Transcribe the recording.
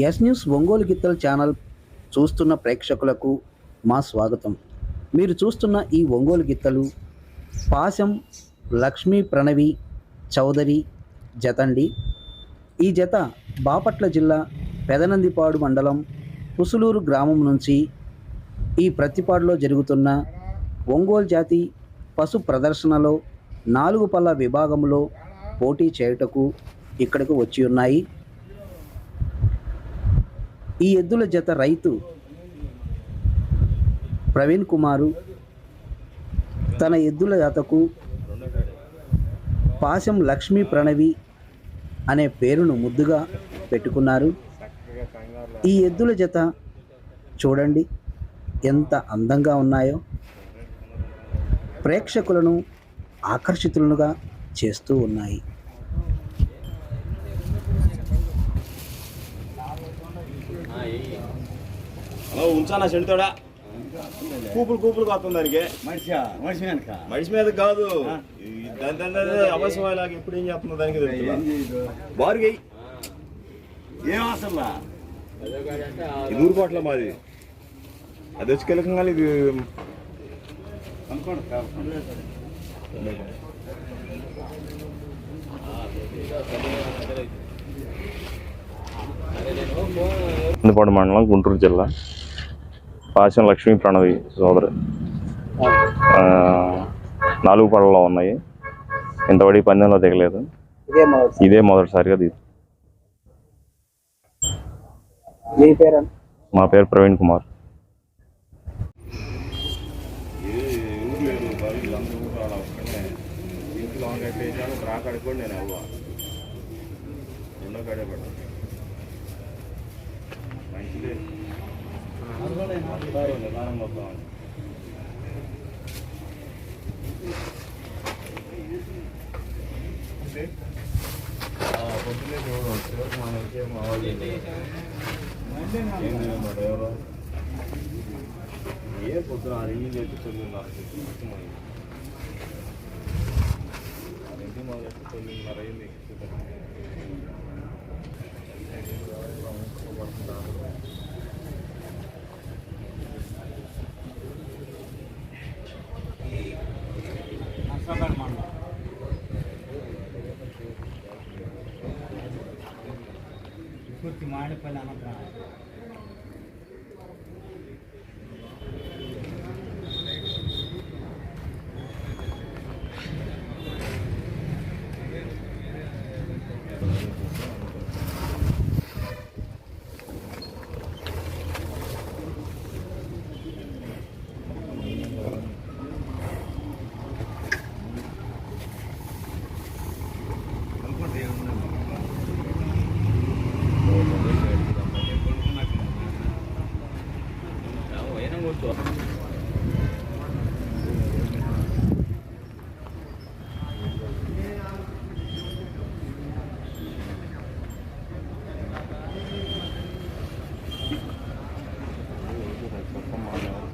Yes news Ongole గిత్తల channel చూస్తున్న ప్రేక్షకులకు మా స్వాగతం. మీరు చూస్తున్న ఈ ఒంగోలు గిత్తలు పాశం లక్ష్మీ ప్రణవి చౌదరి జతండి. ఈ జత బాపట్ల జిల్లా పెదనందిపాడు మండలం పుసులూరు గ్రామం నుంచి ఈ ప్రతిపాడులో జరుగుతున్న ఒంగోలు జాతి పశు ప్రదర్శనలో 4 పళ్ళ విభాగంలో పోటీ చేయుటకు ఇక్కడకు వచ్చి ఉన్నాయి. ఈ ఎద్దుల జత రైతు ప్రవీణ్ కుమారు తన ఎద్దుల జతకు పాశం లక్ష్మీ ప్రణవి అనే పేరును ముద్దుగా పెట్టుకున్నారు. ఈ ఎద్దుల జత చూడండి ఎంత అందంగా ఉన్నాయో, ప్రేక్షకులను ఆకర్షితులుగా చేస్తూ ఉన్నాయి. హలో ఉంచానా చెడుతాడా కూపులు కాస్తుంది దానికి మనిషి మీద కాదు దాని అవసరమయ్యేలాగా ఇప్పుడు ఏం చేస్తుందో దానికి తెలుసు బారుగా ఏం అసలు ఇది ఊరుకోట్ల మాది అది వచ్చి కెలకంగా ఇది పెదనందిపాడు మండలం గుంటూరు జిల్లా పాశం లక్ష్మీ ప్రణవి సోదరు 4 పళ్ళలో ఉన్నాయి. ఇంతవరకు పందెంలో దిగలేదు, ఇదే మొదటిసారిగా దిగు. మా పేరు ప్రవీణ్ కుమార్. ఏ పొద్దున 6 చేసి 9:30 9:30 అయింది. పూర్తి మాడిపల్లి అనంతరం అయినా